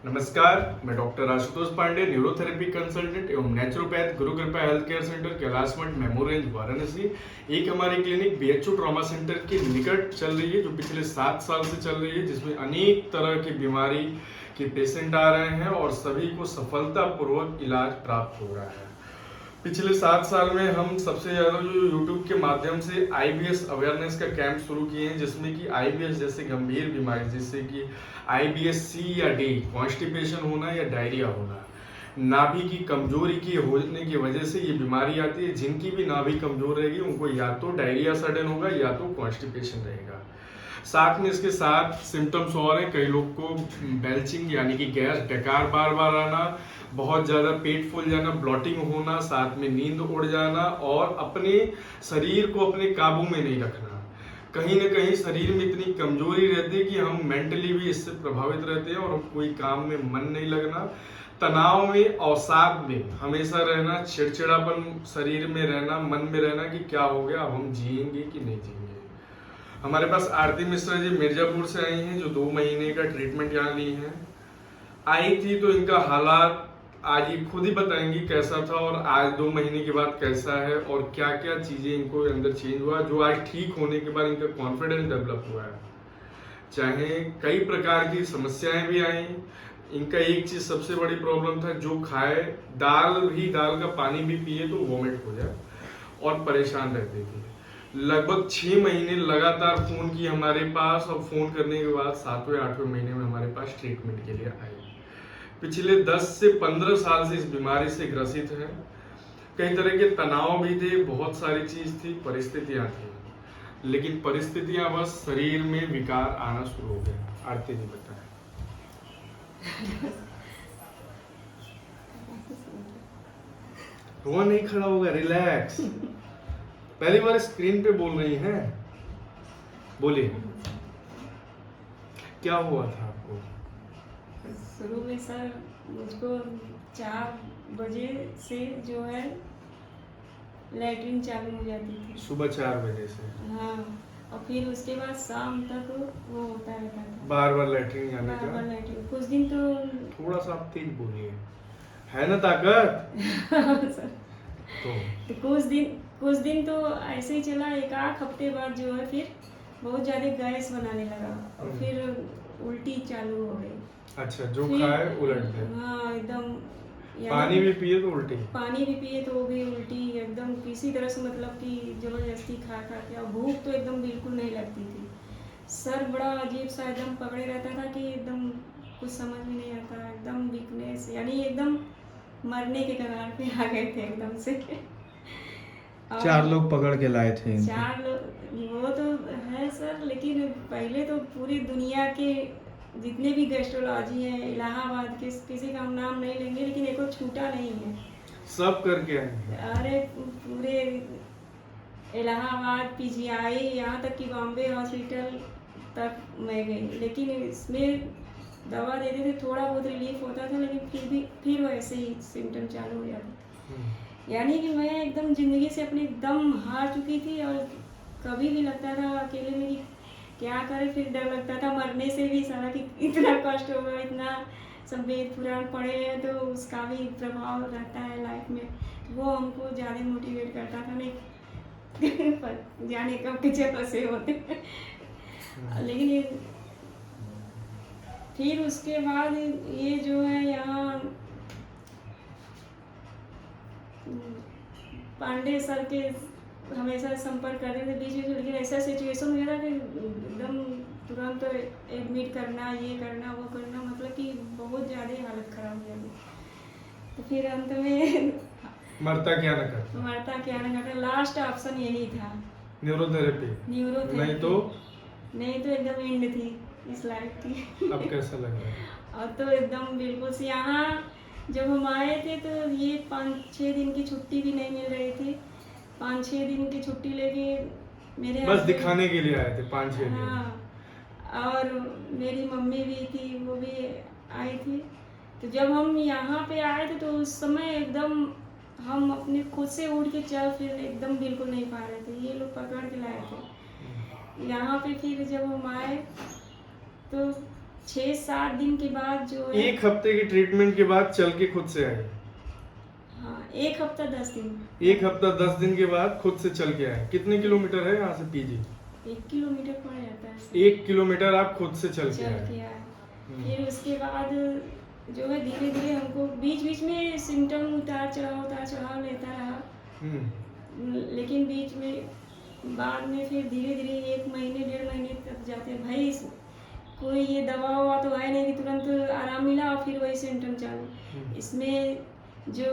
नमस्कार, मैं doctor Ashutosh Pandey, neurotherapy consultant एवं naturopath Guru Kripa health care centre Kailashmath मेमो रेंज वाराणसी। एक हमारी क्लिनिक बीएचओ ट्रॉमा सेंटर के निकट चल रही है जो पिछले 7 साल से चल रही है, जिसमें अनेक तरह की बीमारी के पेशेंट आ रहे हैं और सभी को सफलतापूर्वक इलाज प्राप्त हो रहा है। पिछले 7 साल में हम सबसे ज़्यादा जो यूट्यूब के माध्यम से आईबीएस अवेयरनेस का कैंप शुरू किए हैं, जिसमें कि आईबीएस जैसे गंभीर बीमारी जैसे कि आईबीएस सी या डी, कॉन्स्टिपेशन होना या डायरिया होना, नाभि की कमजोरी की होने की वजह से ये बीमारी आती है। जिनकी भी नाभि कमजोर रहेगी उनको या तो डायरिया सडन होगा या तो कॉन्स्टिपेशन रहेगा। साथ में इसके साथ सिम्टम्स और हैं, कई लोग को बेल्चिंग यानी कि गैस डकार बार बार आना, बहुत ज़्यादा पेट फूल जाना, ब्लॉटिंग होना, साथ में नींद उड़ जाना और अपने शरीर को अपने काबू में नहीं रखना। कहीं ना कहीं शरीर में इतनी कमजोरी रहती है कि हम मेंटली भी इससे प्रभावित रहते हैं और कोई काम में मन नहीं लगना, तनाव में, अवसाद में हमेशा रहना, चिड़चिड़ापन शरीर में रहना, मन में रहना कि क्या हो गया, अब हम जिएंगे कि नहीं जिएंगे। हमारे पास आरती मिश्रा जी मिर्जापुर से आई हैं जो 2 महीने का ट्रीटमेंट यहाँ ली हैं। आई थी तो इनका हालात आज ये खुद ही बताएंगी कैसा था और आज 2 महीने के बाद कैसा है और क्या क्या चीजें इनको अंदर चेंज हुआ, जो आज ठीक होने के बाद इनका कॉन्फिडेंस डेवलप हुआ है। चाहे कई प्रकार की समस्याएं भी आई, इनका एक चीज सबसे बड़ी प्रॉब्लम था, जो खाए दाल का पानी भी पिए तो वॉमिट हो जाए और परेशान रहती थी। लगभग 6 महीने लगातार फोन की हमारे पास और फोन करने के बाद 7वें 8वें महीने में हमारे पास ट्रीटमेंट के लिए आई। पिछले 10 से 15 साल से इस बीमारी से ग्रसित है। कई तरह के तनाव भी थे, बहुत सारी चीज थी, परिस्थितियां थी, लेकिन परिस्थितियां बस शरीर में विकार आना शुरू हो गया। आरती जी बताएं। रोआ नहीं, खड़ा होगा, रिलैक्स। पहली बार स्क्रीन पे बोल रही हैं, बोलिए क्या हुआ था आपको? शुरू में सर मुझको 4 बजे से जो है लैट्रिन चालू हो जाती थी। सुबह 4 बजे से? हाँ, और फिर उसके बाद शाम तक वो होता रहता था, बार बार लैट्रिन जाने बार का? बार लैट्रिन। कुछ दिन तो थोड़ा सा आप तेज बोलिए, है ना ताकत? सर तो कुछ दिन तो ऐसे ही चला। 1 हफ्ते बाद जो है फिर बहुत ज्यादा गैस बनाने लगा और फिर उल्टी चालू हो गई। अच्छा, जो खाए उलट गए? हाँ एकदम। पानी भी पिए तो उल्टी? पानी भी पिए तो वो भी उल्टी, एकदम किसी तरह से, मतलब कि जबरदस्ती खा के। और भूख तो एकदम बिल्कुल नहीं लगती थी। सर बड़ा अजीब सा एकदम पकड़े रहता था कि एकदम कुछ समझ में नहीं आता, एकदम वीकनेस, यानी एकदम मरने के कगार पे आ गए थे एकदम से। 4 लोग पकड़ के लाए थे इनको। 4 लोग वो तो है सर, लेकिन पहले तो पूरी दुनिया के जितने भी गेस्ट्रोलॉजी हैं इलाहाबाद के, किसी का हम नाम नहीं लेंगे, लेकिन एको छूटा नहीं है, सब करके आए। अरे पूरे इलाहाबाद, पीजीआई, यहाँ तक कि बॉम्बे हॉस्पिटल तक मैं गई, लेकिन इसमें दवा देते थे, थोड़ा बहुत रिलीफ होता था, लेकिन फिर वैसे ही सिम्टम चालू हो जाते। यानी कि मैं एकदम ज़िंदगी से अपनी दम हार चुकी थी और कभी भी लगता था अकेले में कि क्या करें। फिर डर लगता था मरने से भी, सारा कि इतना कष्ट होगा, इतना सब वेद पुराण पढ़े हैं तो उसका भी प्रभाव रहता है लाइफ में, वो हमको ज़्यादा मोटिवेट करता था। नहीं पर जाने कब के जगह से होते। लेकिन ये फिर उसके बाद ये जो है यहाँ पांडे सर के हमेशा संपर्क करते थे बीच में, लेकिन ऐसा सिचुएशन हो गया था कि एकदम तुरंत एडमिट करना, ये करना, वो करना, मतलब कि बहुत ज़्यादा हालत खराब हो जाती। तो फिर अंत में मरता क्या न करता, लास्ट ऑप्शन यही था, न्यूरोथेरेपी। नहीं तो एकदम एंड थी इस लाइफ की। अब कैसा लग रहा है? अब तो एकदम बिल्कुल से, यहाँ जब हम आए थे तो ये 5-6 दिन की छुट्टी भी नहीं मिल रही थी। 5-6 दिन की छुट्टी लेके मेरे बस दिखाने के लिए आए थे 5-6 दिन? हाँ, और मेरी मम्मी भी थी, वो भी आई थी। तो जब हम यहाँ पे आए थे तो उस समय एकदम हम अपने खुद से उठ के चल फिर एकदम बिल्कुल नहीं पा रहे थे, ये लोग पकड़ के लाए थे। यहाँ पे फिर जब हम आए तो 6-7 दिन के बाद जो है, एक हफ्ते की ट्रीटमेंट के बाद चल के खुद से आए? हाँ 1 हफ्ता 10 दिन, 1 हफ्ता 10 दिन के बाद खुद से चल के आए। कितने किलोमीटर है यहाँ से पीजी? 1 किलोमीटर पड़ जाता है सर। 1 किलोमीटर आप खुद से चल के चल आए। के आए। फिर उसके बाद जो है धीरे धीरे हमको बीच बीच में सिम्टम उतार चढ़ाव लेता रहा, हम्म, लेकिन बीच में बाद में फिर धीरे धीरे 1 महीने 1.5 महीने तक जाते भाई कोई ये दवा हुआ तो है नहीं कि तुरंत आराम मिला और फिर वही सिम्टम चालू। इसमें जो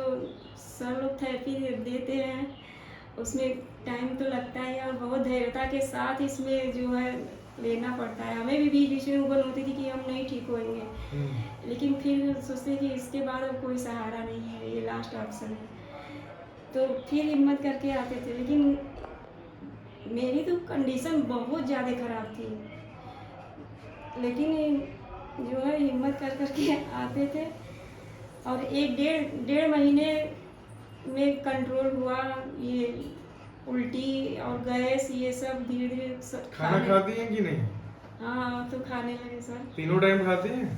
सर लोग थेरेपी देते हैं उसमें टाइम तो लगता है और बहुत धैर्यता के साथ इसमें जो है लेना पड़ता है। हमें भी बीच बीच में उबल होती थी कि हम नहीं ठीक होएंगे, लेकिन फिर सोचते कि इसके बाद अब कोई सहारा नहीं है, ये लास्ट ऑप्शन है, तो फिर हिम्मत करके आते थे। लेकिन मेरी तो कंडीशन बहुत ज़्यादा ख़राब थी, लेकिन जो है हिम्मत करके आते थे और 1-1.5 महीने में कंट्रोल हुआ। ये उल्टी और गैस ये सब धीरे धीरे खाना खाती हैं कि नहीं? हाँ तो खाने लगे सर। तीनों टाइम खाती हैं?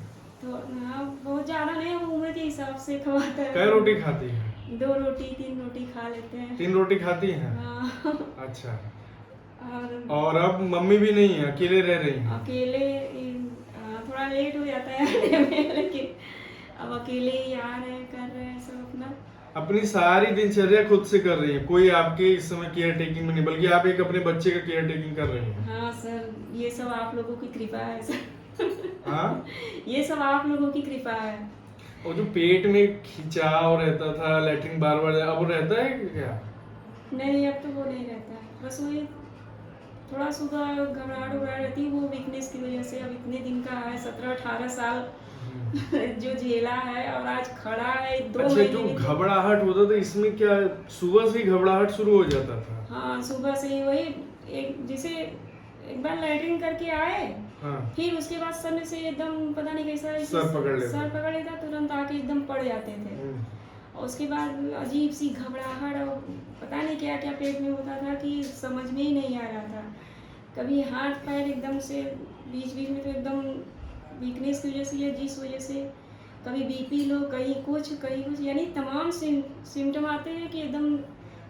तो हाँ बहुत ज़्यादा नहीं, उम्र के हिसाब से खवाता है। कै रोटी खाती हैं? 2 रोटी 3 रोटी खा लेते हैं। 3 रोटी खाती हैं? हाँ। अच्छा। और अब मम्मी भी नहीं है, अकेले रह रही हैं? अकेले थोड़ा लेट हो जाता है आने में, लेकिन अब अकेले ही आ रहे हैं, कर रहे हैं सब अपना। अपनी सारी दिनचर्या खुद से कर रही है, कोई आपके इस समय केयर टेकिंग में नहीं, बल्कि आप एक अपने बच्चे का केयर टेकिंग कर रही हैं। हाँ सर, ये सब आप लोगों की कृपा है सर। हाँ, ये सब आप लोगों की कृपा है। और जो पेट में खिंचाव रहता था, लैट्रिन बार बार, अब रहता है क्या? नहीं, अब तो वो नहीं रहता है, बस वही थोड़ा सुबह घबराहट रहती है, वो वीकनेस की वजह से। अब इतने दिन का है, 17-18 साल जो झेला है और आज खड़ा है 2 अच्छा, महीने जो में। घबराहट होता था इसमें क्या सुबह से ही घबराहट शुरू हो जाता था? हाँ सुबह से ही वही जैसे एक बार लैट्रिन करके आए, हाँ, फिर उसके बाद सर से एकदम पता नहीं कैसा सर पकड़ लेता। तुरंत आके एकदम पड़ जाते थे। और उसके बाद अजीब सी घबराहट और पता नहीं क्या क्या पेट में होता था कि समझ में ही नहीं आ रहा था। कभी हाथ पैर एकदम से बीच बीच में तो एकदम वीकनेस की वजह से या जिस वजह से कभी बीपी लो, कहीं कुछ, यानी तमाम सिम्टम आते हैं कि एकदम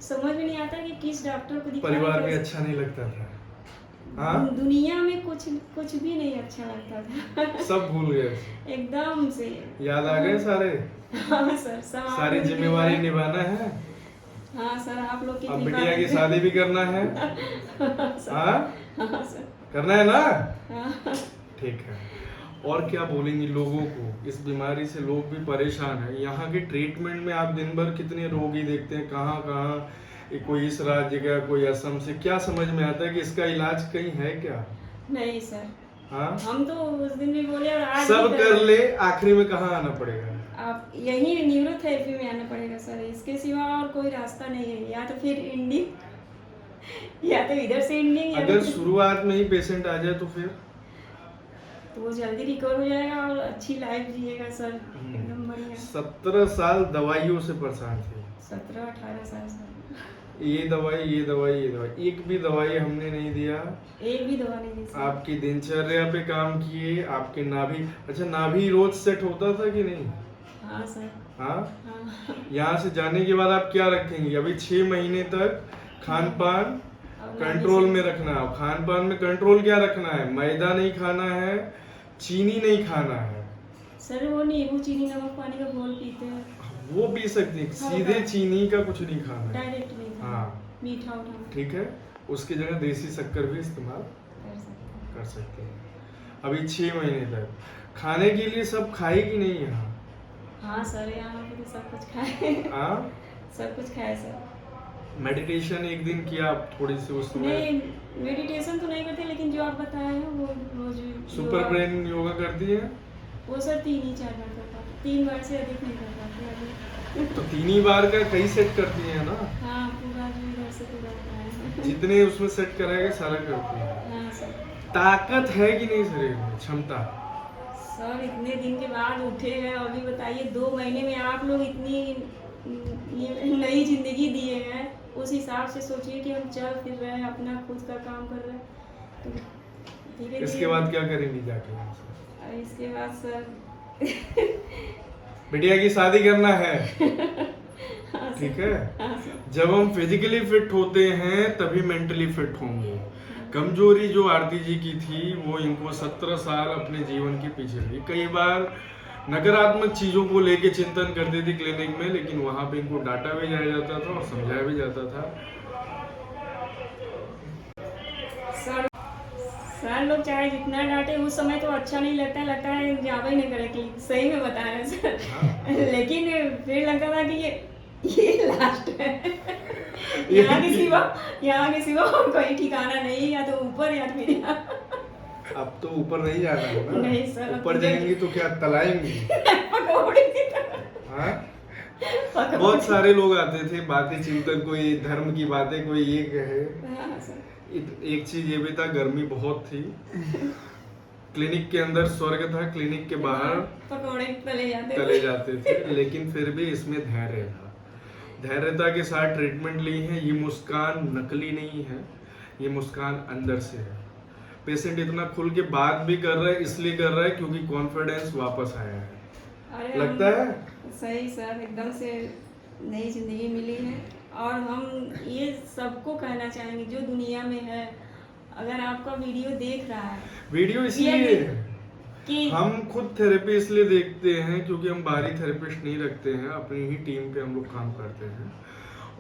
समझ में नहीं आता कि किस डॉक्टर को दिखाएं। परिवार भी अच्छा नहीं लगता था? हाँ, दुनिया में कुछ भी नहीं अच्छा लगता था। सब भूल गए एकदम से याद आ गए सारे? हाँ सर, सब सारी जिम्मेवारी निभाना है। हाँ सर, आप लोग की अब कृपा बिटिया की है। शादी भी करना है। हाँ, हाँ सर, करना है ना? हाँ। ठीक है। और क्या बोलेंगी लोगों को? इस बीमारी से लोग भी परेशान हैं। यहाँ के ट्रीटमेंट में आप दिन भर कितने रोगी देखते हैं, कहाँ कोई इस राज्य का, कोई असम से, क्या समझ में आता है कि इसका इलाज कहीं है क्या? नहीं सर, हाँ, हम तो उस दिन भी बोले और आज सब भी कर ले, आखिरी में कहाँ आना पड़ेगा? आप यही न्यूरोथेरेपी में आना पड़ेगा सर, इसके सिवा और कोई रास्ता नहीं है। या तो फिर इंडिंग, या तो इधर से इंडिंग, अगर शुरुआत में ही पेशेंट आ जाए तो फिर तो वो जल्दी रिकवर हो जाएगा और अच्छी लाइफ जिएगा सर, एकदम बढ़िया। 17 साल दवाइयों से परेशान थे। 17-18 साल सर, ये दवाई, एक भी दवाई हमने नहीं दिया। एक भी दवा नहीं दी सर। आपकी दिनचर्या पे काम किए, आपके नाभि, अच्छा नाभि रोज सेट होता था कि नहीं? हाँ सर। हाँ, हाँ। यहाँ से जाने के बाद आप क्या रखेंगे? अभी 6 महीने तक खान पान कंट्रोल में रखना है। खान पान में कंट्रोल क्या रखना है? मैदा नहीं खाना है, चीनी नहीं खाना है। सर वो नींबू चीनी नमक पानी का घोल पीते हैं, वो पी सकते हैं, सीधे चीनी का कुछ नहीं खाना है। डायरेक्ट नहीं खाना। हाँ, मीठा उठाना ठीक है। उसकी जगह देसी शक्कर भी इस्तेमाल कर सकते हैं। अभी 6 महीने तक खाने के लिए सब खाए कि नहीं यहाँ? हाँ सर, यहाँ पे तो सब कुछ खाए। हाँ, सब कुछ खाए सर। मेडिटेशन एक दिन किया आप थोड़ी सी उस समय? नहीं, मेडिटेशन तो नहीं करते, लेकिन जो आप बताए हैं वो रोज सुपर ब्रेन योगा करती है? वो सर 3-4 बार कर पाते, 3 बार से अधिक नहीं कर पाते अभी। तो 3 ही बार का कई सेट करती है ना? हाँ, पूरा जो इधर से पूरा बताया। जितने उसमें सेट कराएगा सारा करती है। हाँ सर। ताकत है कि नहीं शरीर में, क्षमता? सर इतने दिन के बाद उठे हैं, अभी बताइए 2 महीने में आप लोग इतनी नई जिंदगी दिए हैं, उस हिसाब से सोचिए कि हम चल फिर रहे हैं, अपना खुद का काम कर रहे हैं, तो धीरे इसके बाद क्या करेंगी जाके यहाँ से? और इसके बाद सर बिटिया की शादी करना है, हाँ ठीक सर, है। हाँ सर, जब हम फिजिकली फिट होते हैं तभी मेंटली फिट होंगे। कमजोरी जो आरती जी की थी वो इनको 17 साल अपने जीवन के पीछे रही। कई बार नकारात्मक चीजों को लेके चिंतन करती थी क्लिनिक में, लेकिन वहां पे इनको डांटा भी जाया जाता था और समझाया भी जाता था। सर लोग चाहे जितना डांटे उस समय तो अच्छा नहीं लगता, लगता है जावा ही नहीं करे कि सही में बता रहे हैं सर। लेकिन फिर लगता था कि ये लास्ट है, यहाँ के सिवा और कोई ठिकाना नहीं, या तो ऊपर या फिर यहाँ। अब तो ऊपर नहीं जाना है ना। नहीं सर, ऊपर जाएंगी तो क्या तलाएंगी? पकौड़े की तरह। हाँ? पकौड़े। बहुत सारे लोग आते थे, बातें चिंतन, कोई धर्म की बातें, कोई ये कहे। हाँ सर, एक चीज ये भी था, गर्मी बहुत थी। क्लिनिक के अंदर स्वर्ग था, क्लिनिक के बाहर पकौड़े तले जाते थे। लेकिन फिर भी इसमें धैर्य था, धैर्यता के साथ ट्रीटमेंट ली है। ये मुस्कान नकली नहीं है, ये मुस्कान अंदर से है। पेशेंट इतना खुल के बात भी कर रहा है, इसलिए कर रहा है क्योंकि कॉन्फिडेंस वापस आया है। अरे लगता है सही सर, एकदम से नई जिंदगी मिली है। और हम ये सबको कहना चाहेंगे जो दुनिया में है, अगर आपका वीडियो देख रहा है, वीडियो इसलिए कि हम खुद थेरेपी इसलिए देखते हैं क्योंकि हम बाहरी थेरेपिस्ट नहीं रखते हैं, अपनी ही टीम पे हम लोग काम करते हैं।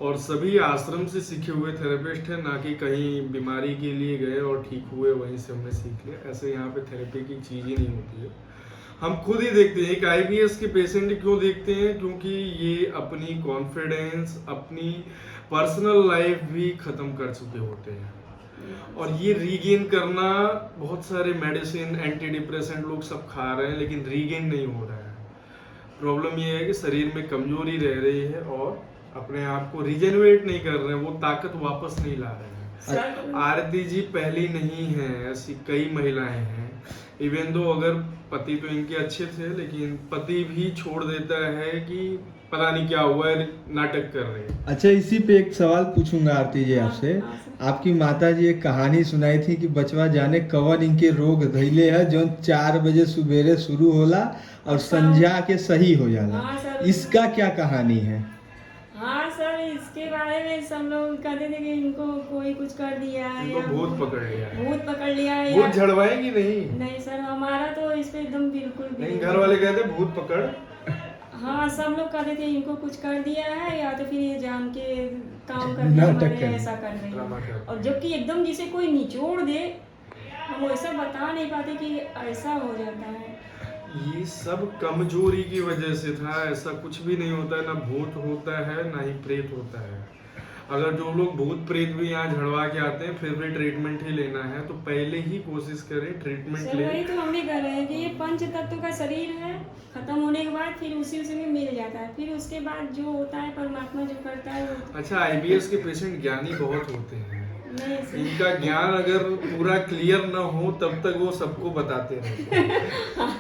और सभी आश्रम से सीखे हुए थेरेपिस्ट हैं, ना कि कहीं बीमारी के लिए गए और ठीक हुए वहीं से हमने सीख लिया। ऐसे यहाँ पे थेरेपी की चीज़ ही नहीं होती है, हम खुद ही देखते हैं। एक आईबीएस के पेशेंट क्यों देखते हैं? क्योंकि ये अपनी कॉन्फिडेंस, अपनी पर्सनल लाइफ भी खत्म कर चुके होते हैं, और ये रीगेन करना, बहुत सारे मेडिसिन, एंटी डिप्रेसेंट लोग सब खा रहे हैं, लेकिन रीगेन नहीं हो रहा है। प्रॉब्लम ये है कि शरीर में कमजोरी रह रही है और अपने आप को रिजेनरेट नहीं कर रहे हैं, वो ताकत वापस नहीं ला रहे हैं। आरती जी पहली नहीं है, ऐसी कई महिलाएं हैं। इवन दो अगर पति तो इनके अच्छे थे, लेकिन पति भी छोड़ देता है कि पता नहीं क्या हुआ है, नाटक कर रहे हैं। अच्छा, इसी पे एक सवाल पूछूंगा आरती जी आपसे। आपकी माता जी एक कहानी सुनाई थी कि बचवा जाने कवन इनके रोग धैले है जो 4 बजे सुबेरे शुरू होला और संध्या के सही हो जाला। हाँ सर। इसका क्या कहानी है? हाँ सर, इसके बारे में सब लोग कहते थे कि इनको कोई कुछ कर दिया है, इनको या भूत पकड़ लिया है। भूत पकड़ लिया है, भूत या झड़वाएगी नहीं। नहीं सर, हमारा तो इस पे एकदम बिल्कुल भी नहीं, घर वाले कहते भूत पकड़। हाँ, सब लोग कहते थे इनको कुछ कर दिया है, या तो फिर ये जान के काम कर नाटक रहे कर हैं, ऐसा कर रहे ड्रामा हैं। कर। और जबकि एकदम जिसे कोई निचोड़ दे, हम वैसा बता नहीं पाते कि ऐसा हो जाता है। ये सब कमजोरी की वजह से था, ऐसा कुछ भी नहीं होता है। ना भूत होता है, ना ही प्रेत होता है। अगर जो लोग भूत प्रेत भी यहाँ झड़वा के आते हैं, फिर भी ट्रीटमेंट ही लेना है, तो पहले ही कोशिश करें ट्रीटमेंट सर ले। वही तो हम भी कर रहे हैं कि ये पंच तत्व का शरीर है, खत्म होने के बाद फिर उसी में मिल जाता है, फिर उसके बाद जो होता है परमात्मा जो करता है वो। अच्छा, आईबीएस के पेशेंट ज्ञानी बहुत होते हैं। नहीं सर। इनका ज्ञान अगर पूरा क्लियर ना हो तब तक वो सबको बताते रहते हैं।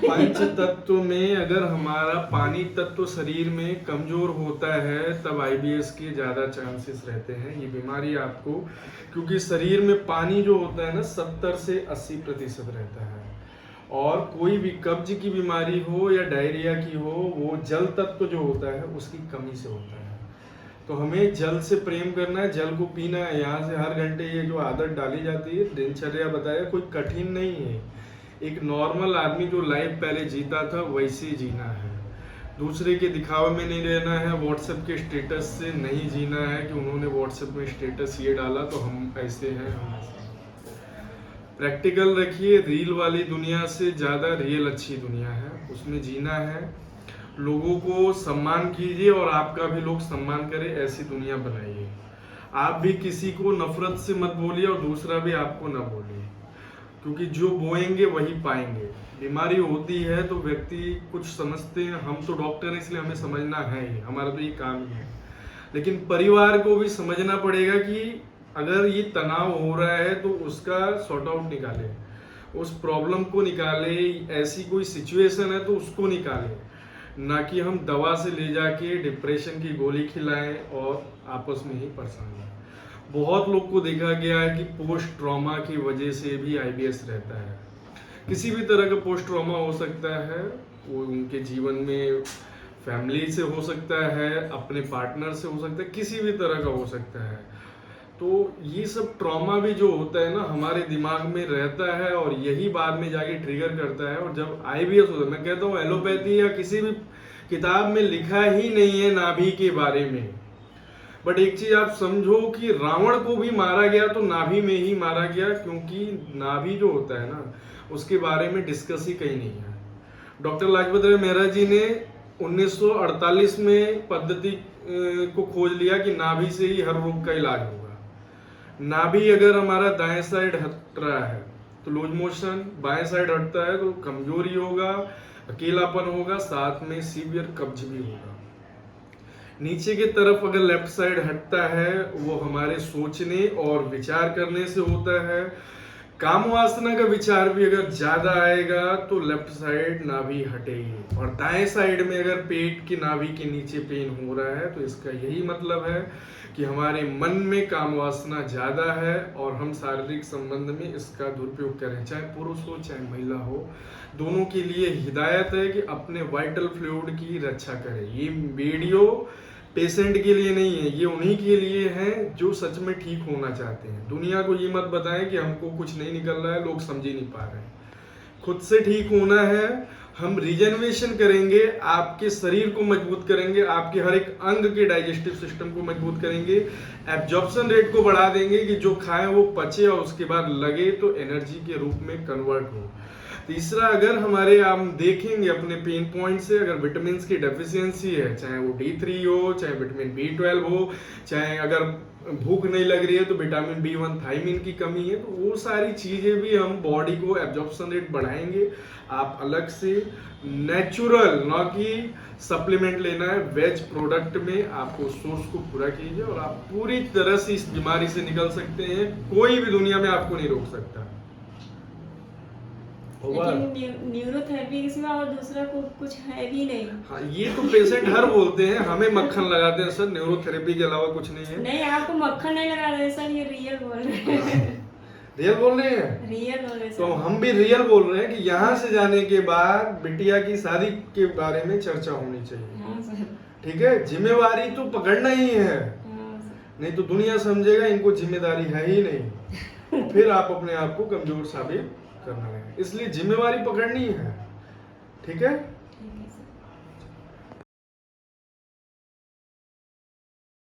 पंच तत्व में अगर हमारा पानी तत्व शरीर में कमजोर होता है, तब आईबीएस के ज्यादा चांसेस रहते हैं ये बीमारी आपको, क्योंकि शरीर में पानी जो होता है ना 70 से 80% रहता है। और कोई भी कब्ज की बीमारी हो या डायरिया की हो, वो जल तत्व जो होता है उसकी कमी से होता है। तो हमें जल से प्रेम करना है, जल को पीना है। यहाँ से हर घंटे ये जो आदत डाली जाती है, दिनचर्या बताया, कोई कठिन नहीं है। एक नॉर्मल आदमी जो लाइफ पहले जीता था वैसे जीना है, दूसरे के दिखावे में नहीं रहना है, व्हाट्सएप के स्टेटस से नहीं जीना है कि उन्होंने व्हाट्सएप में स्टेटस ये डाला तो हम ऐसे हैं, हम ऐसे हैं। प्रैक्टिकल रखिए, रील वाली दुनिया से ज़्यादा रियल अच्छी दुनिया है, उसमें जीना है। लोगों को सम्मान कीजिए और आपका भी लोग सम्मान करें, ऐसी दुनिया बनाइए। आप भी किसी को नफरत से मत बोलिए और दूसरा भी आपको न बोलिए, क्योंकि जो बोएंगे वही पाएंगे। बीमारी होती है तो व्यक्ति कुछ समझते हैं, हम तो डॉक्टर हैं इसलिए हमें समझना है ही, हमारा तो ये काम ही है। लेकिन परिवार को भी समझना पड़ेगा कि अगर ये तनाव हो रहा है तो उसका सॉर्ट आउट निकाले, उस प्रॉब्लम को निकाले, ऐसी कोई सिचुएशन है तो उसको निकाले, ना कि हम दवा से ले जाके डिप्रेशन की गोली खिलाएं और आपस में ही परेशान हैं। बहुत लोग को देखा गया है कि पोस्ट ट्रॉमा की वजह से भी आईबीएस रहता है। किसी भी तरह का पोस्ट ट्रॉमा हो सकता है, वो उनके जीवन में फैमिली से हो सकता है, अपने पार्टनर से हो सकता है, किसी भी तरह का हो सकता है। तो ये सब ट्रॉमा भी जो होता है ना हमारे दिमाग में रहता है और यही बाद में जाके ट्रिगर करता है। और जब IBS होता है, मैं कहता हूँ एलोपैथी या किसी भी किताब में लिखा ही नहीं है नाभि के बारे में, बट एक चीज आप समझो कि रावण को भी मारा गया तो नाभि में ही मारा गया, क्योंकि नाभि जो होता है ना उसके बारे में डिस्कस ही कहीं नहीं है। डॉक्टर लाजपत राय मेहरा जी ने 1948 में पद्धति को खोज लिया कि नाभि से ही हर रोग का इलाज होगा। नाभि अगर हमारा दाएं साइड हट रहा है तो लूज मोशन, बाएं साइड हटता है तो कमजोरी होगा, अकेलापन होगा, साथ में सीवियर कब्ज भी होगा। नीचे की तरफ अगर लेफ्ट साइड हटता है वो हमारे सोचने और विचार करने से होता है। काम वासना का विचार भी अगर ज्यादा आएगा तो लेफ्ट साइड नाभि हटेगी। और दाएं साइड में अगर पेट की नाभि के नीचे पेन हो रहा है तो इसका यही मतलब है कि हमारे मन में काम वासना ज्यादा है और हम शारीरिक संबंध में इसका दुरुपयोग करें, चाहे पुरुष हो चाहे महिला हो, दोनों के लिए हिदायत है कि अपने वाइटल फ्लूइड की रक्षा करें। ये वीडियो पेशेंट के लिए नहीं है, ये उन्हीं के लिए है जो सच में ठीक होना चाहते हैं। दुनिया को ये मत बताएं कि हमको कुछ नहीं निकल रहा है, लोग समझ ही नहीं पा रहे हैं। खुद से ठीक होना है। हम रिजनरेशन करेंगे, आपके शरीर को मजबूत करेंगे, आपके हर एक अंग के डाइजेस्टिव सिस्टम को मजबूत करेंगे, एब्जॉर्प्शन रेट को बढ़ा देंगे कि जो खाएं वो पचे और उसके बाद लगे तो एनर्जी के रूप में कन्वर्ट हो। तीसरा, अगर हमारे हम देखेंगे अपने पेन पॉइंट से, अगर विटामिन की डेफिशिएंसी है, चाहे वो D3 हो, चाहे विटामिन B12 हो, चाहे अगर भूख नहीं लग रही है तो विटामिन B1 थायमिन की कमी है, तो वो सारी चीजें भी हम बॉडी को एब्जॉर्प्शन रेट बढ़ाएंगे। आप अलग से नेचुरल, ना कि सप्लीमेंट लेना है, वेज प्रोडक्ट में आपको सोर्स को पूरा कीजिए और आप पूरी तरह से इस बीमारी से निकल सकते हैं। कोई भी दुनिया में आपको नहीं रोक सकता। लेकिन न्यूरोथेरेपी के सिवा और दूसरा कुछ है भी नहीं। हाँ, ये तो पेशेंट हर बोलते हैं, हमें मक्खन लगाते हैं सर, न्यूरोथेरेपी के अलावा कुछ नहीं है। नहीं, आपको मक्खन नहीं लगा रहे सर, ये रियल बोल रहे हैं। रियल बोल रहे हैं? रियल बोल रहे हैं। तो हम भी रियल बोल रहे हैं कि यहाँ से जाने के बाद बिटिया की शादी के बारे में चर्चा होनी चाहिए। हाँ सर। ठीक है, जिम्मेवारी तो पकड़ना ही है, हाँ सर। नहीं तो दुनिया समझेगा इनको जिम्मेदारी है ही नहीं, फिर आप अपने आप को कमजोर साबित करना है। इसलिए जिम्मेवारी पकड़नी है। ठीक है।